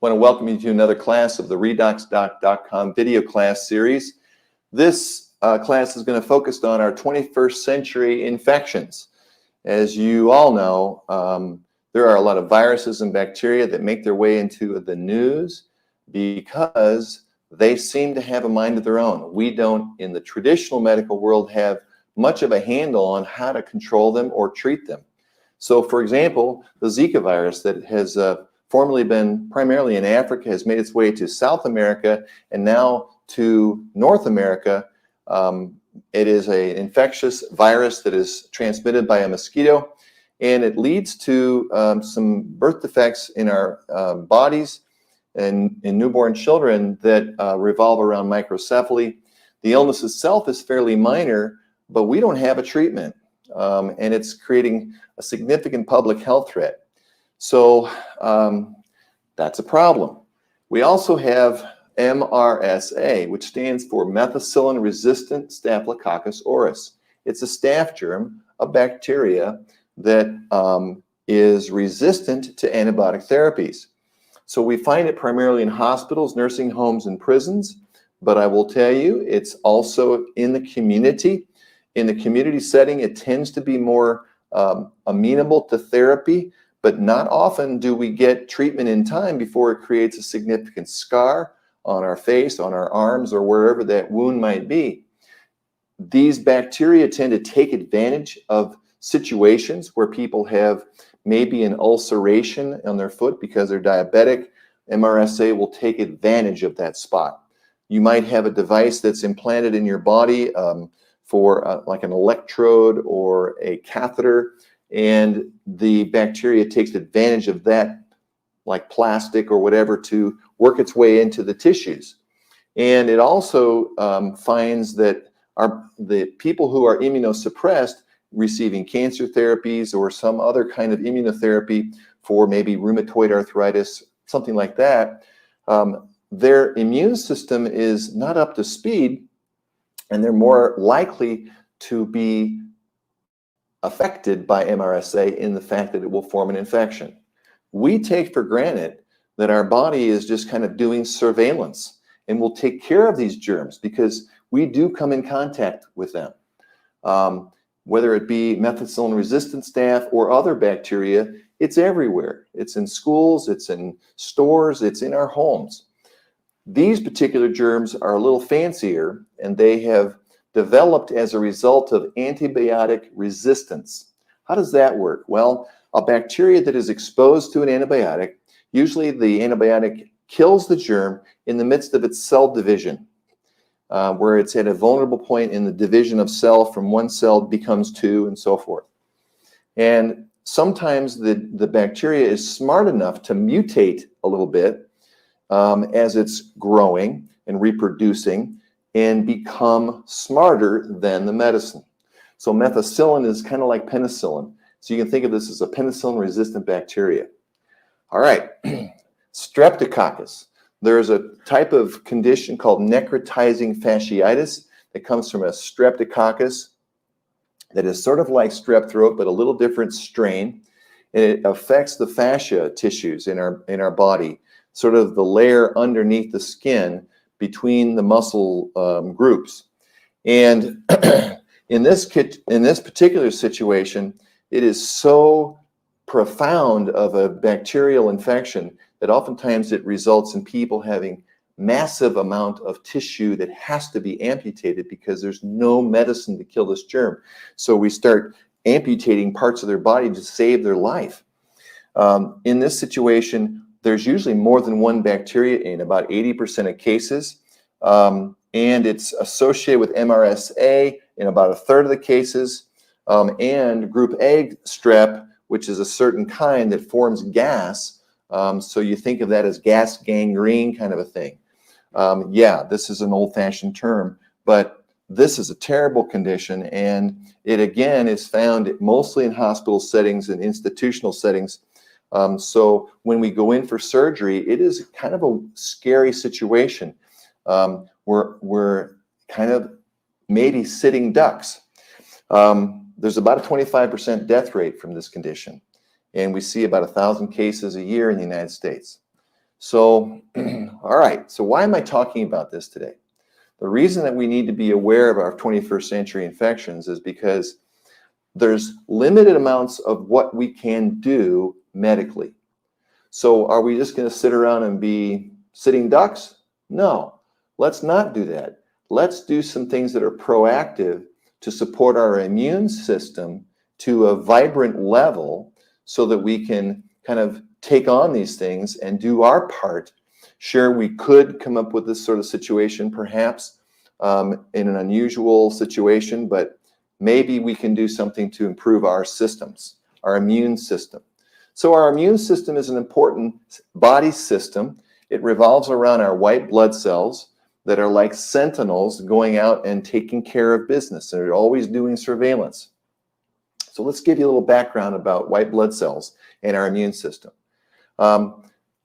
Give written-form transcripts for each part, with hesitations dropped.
want to welcome you to another class of the RedoxDoc.com video class series. This class is going to focus on our 21st century infections. As you all know, there are a lot of viruses and bacteria that make their way into the news because they seem to have a mind of their own. We don't, in the traditional medical world, have much of a handle on how to control them or treat them. So, for example, the Zika virus that has formerly been primarily in Africa has made its way to South America and now to North America. It is an infectious virus that is transmitted by a mosquito, and it leads to some birth defects in our bodies and in newborn children that revolve around microcephaly. The illness itself is fairly minor, but we don't have a treatment, and it's creating a significant public health threat. So that's a problem. We also have MRSA, which stands for methicillin-resistant Staphylococcus aureus. It's a staph germ, a bacteria that is resistant to antibiotic therapies. So we find it primarily in hospitals, nursing homes, and prisons, but I will tell you it's also in the community. In the community setting, it tends to be more amenable to therapy, but not often do we get treatment in time before it creates a significant scar on our face, on our arms, or wherever that wound might be. These bacteria tend to take advantage of situations where people have maybe an ulceration on their foot because they're diabetic. MRSA will take advantage of that spot. You might have a device that's implanted in your body for like an electrode or a catheter, and the bacteria takes advantage of that, like plastic or whatever, to work its way into the tissues. And it also finds that the people who are immunosuppressed, receiving cancer therapies or some other kind of immunotherapy for maybe rheumatoid arthritis, something like that, their immune system is not up to speed, and they're more likely to be affected by MRSA in the fact that it will form an infection. We take for granted that our body is just kind of doing surveillance and will take care of these germs because we do come in contact with them. Whether it be methicillin-resistant staph or other bacteria, it's everywhere. It's in schools, it's in stores, it's in our homes. These particular germs are a little fancier, and they have developed as a result of antibiotic resistance. How does that work? Well, a bacteria that is exposed to an antibiotic, usually the antibiotic kills the germ in the midst of its cell division, where it's at a vulnerable point in the division of cell from one cell becomes two and so forth. And sometimes the bacteria is smart enough to mutate a little bit as it's growing and reproducing and become smarter than the medicine. So methicillin is kind of like penicillin. So you can think of this as a penicillin-resistant bacteria. All right, Streptococcus. There's a type of condition called necrotizing fasciitis that comes from a Streptococcus that is sort of like strep throat, but a little different strain. And it affects the fascia tissues in our body, sort of the layer underneath the skin between the muscle groups. And in this particular situation, it is so profound of a bacterial infection that oftentimes it results in people having massive amount of tissue that has to be amputated because there's no medicine to kill this germ. So we start amputating parts of their body to save their life. In this situation, there's usually more than one bacteria in about 80% of cases, and it's associated with MRSA in about a third of the cases, and group A strep, which is a certain kind that forms gas. So you think of that as gas gangrene kind of a thing. Yeah, this is an old-fashioned term, but this is a terrible condition, and it again is found mostly in hospital settings and institutional settings. So when we go in for surgery, it is kind of a scary situation. We're kind of maybe sitting ducks. There's about a 25% death rate from this condition, and we see about 1,000 cases a year in the United States. So, all right, so why am I talking about this today? The reason that we need to be aware of our 21st century infections is because there's limited amounts of what we can do medically. So are we just going to sit around and be sitting ducks? No, let's not do that. Let's do some things that are proactive to support our immune system to a vibrant level so that we can kind of take on these things and do our part. Sure, we could come up with this sort of situation, perhaps in an unusual situation, but maybe we can do something to improve our systems, our immune system. So our immune system is an important body system. It revolves around our white blood cells that are like sentinels going out and taking care of business. They're always doing surveillance. So let's give you a little background about white blood cells and our immune system.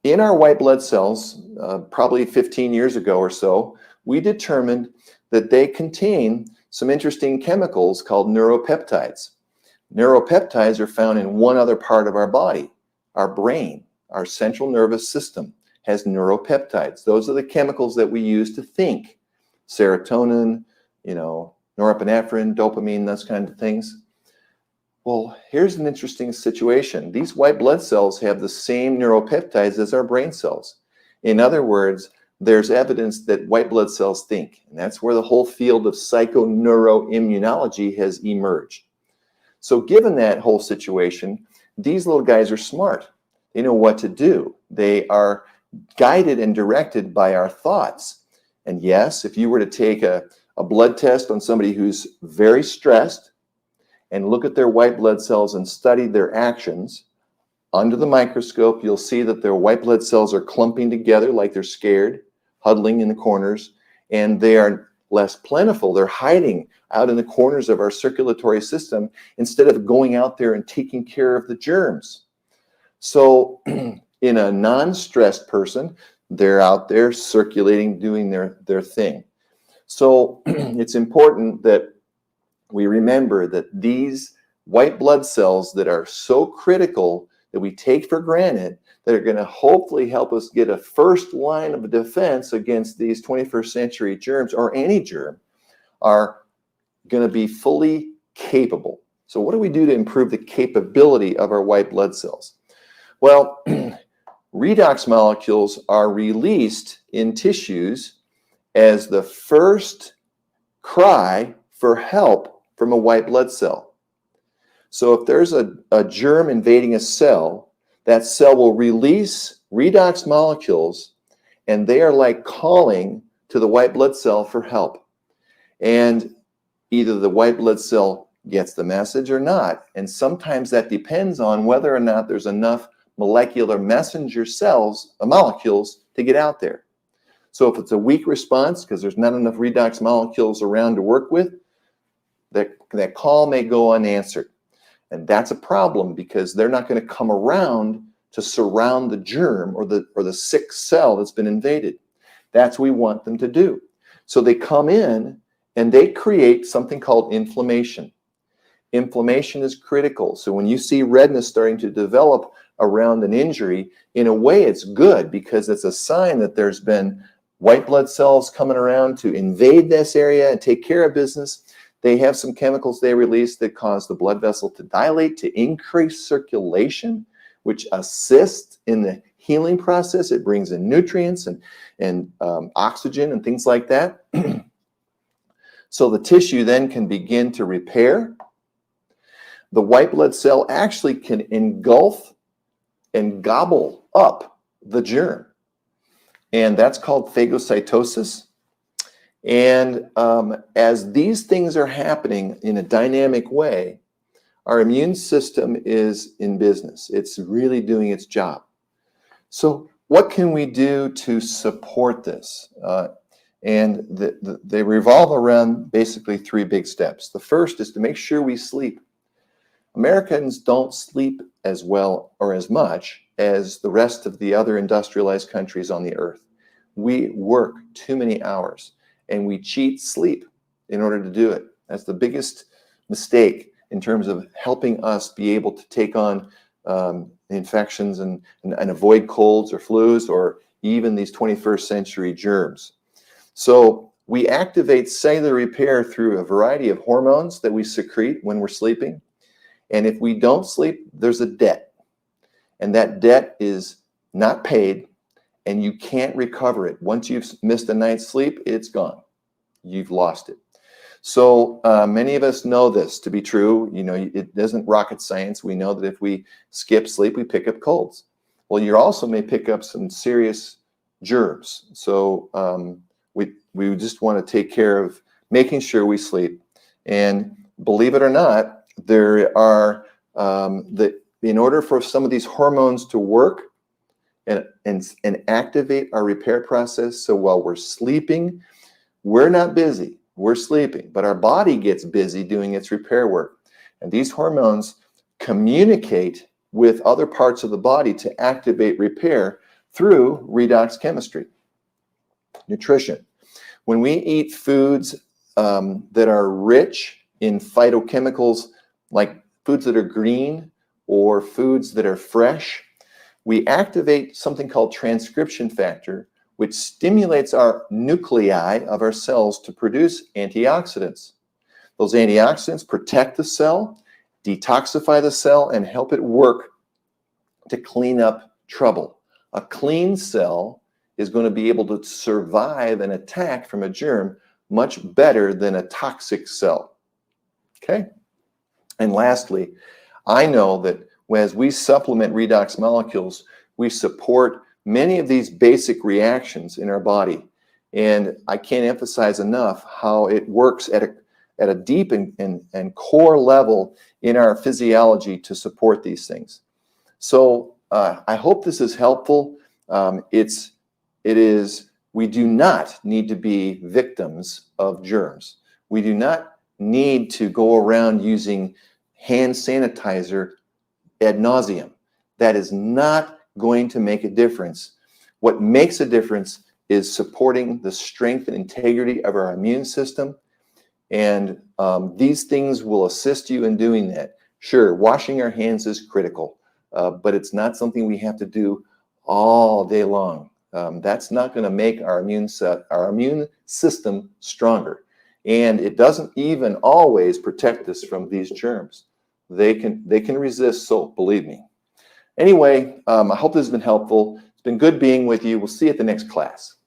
In our white blood cells, probably 15 years ago or so, we determined that they contain some interesting chemicals called neuropeptides. Neuropeptides are found in one other part of our body. Our brain, our central nervous system, has neuropeptides. Those are the chemicals that we use to think. Serotonin, norepinephrine, dopamine, those kind of things. Well, here's an interesting situation. These white blood cells have the same neuropeptides as our brain cells. In other words, there's evidence that white blood cells think, and that's where the whole field of psychoneuroimmunology has emerged. So given that whole situation, these little guys are smart. They know what to do. They are guided and directed by our thoughts. And yes, if you were to take a blood test on somebody who's very stressed and look at their white blood cells and study their actions, under the microscope, you'll see that their white blood cells are clumping together like they're scared, huddling in the corners, and they are less plentiful. They're hiding out in the corners of our circulatory system instead of going out there and taking care of the germs. So in a non-stressed person, they're out there circulating, doing their thing. So it's important that we remember that these white blood cells that are so critical that we take for granted, that are going to hopefully help us get a first line of defense against these 21st century germs, or any germ, are going to be fully capable. So what do we do to improve the capability of our white blood cells? Well, redox molecules are released in tissues as the first cry for help from a white blood cell. So if there's a germ invading a cell, that cell will release redox molecules, and they are like calling to the white blood cell for help. And either the white blood cell gets the message or not. And sometimes that depends on whether or not there's enough molecular messenger cells, molecules, to get out there. So if it's a weak response because there's not enough redox molecules around to work with, that call may go unanswered. And that's a problem because they're not going to come around to surround the germ or the sick cell that's been invaded. That's what we want them to do. So they come in and they create something called inflammation. Inflammation is critical. So when you see redness starting to develop around an injury, in a way it's good because it's a sign that there's been white blood cells coming around to invade this area and take care of business. They have some chemicals they release that cause the blood vessel to dilate, to increase circulation, which assists in the healing process. It brings in nutrients and oxygen and things like that. So the tissue then can begin to repair. The white blood cell actually can engulf and gobble up the germ. And that's called phagocytosis. And as these things are happening in a dynamic way, our immune system is in business. It's really doing its job. So what can we do to support this? And they revolve around basically three big steps. The first is to make sure we sleep. Americans don't sleep as well or as much as the rest of the other industrialized countries on the earth. We work too many hours and we cheat sleep in order to do it. That's the biggest mistake in terms of helping us be able to take on infections and avoid colds or flus, or even these 21st century germs. So we activate cellular repair through a variety of hormones that we secrete when we're sleeping. And if we don't sleep, there's a debt. And that debt is not paid, and you can't recover it. Once you've missed a night's sleep, it's gone. You've lost it. So many of us know this to be true. You know, it isn't rocket science. We know that if we skip sleep, we pick up colds. Well, you also may pick up some serious germs. So we just want to take care of making sure we sleep. And believe it or not, there are in order for some of these hormones to work and activate our repair process. So while we're sleeping, we're not busy. We're sleeping, but our body gets busy doing its repair work. And these hormones communicate with other parts of the body to activate repair through redox chemistry. Nutrition. When we eat foods that are rich in phytochemicals, like foods that are green or foods that are fresh, we activate something called transcription factor, which stimulates our nuclei of our cells to produce antioxidants. Those antioxidants protect the cell, detoxify the cell, and help it work to clean up trouble. A clean cell is going to be able to survive an attack from a germ much better than a toxic cell. Okay? And lastly, I know that as we supplement redox molecules, we support many of these basic reactions in our body. And I can't emphasize enough how it works at a deep and core level in our physiology to support these things. So I hope this is helpful. We do not need to be victims of germs. We do not need to go around using hand sanitizer ad nauseum. That is not going to make a difference. What makes a difference is supporting the strength and integrity of our immune system. And these things will assist you in doing that. Sure, washing our hands is critical, but it's not something we have to do all day long. That's not going to make our immune system stronger. And it doesn't even always protect us from these germs. They can resist, so believe me. Anyway, I hope this has been helpful. It's been good being with you. We'll see you at the next class.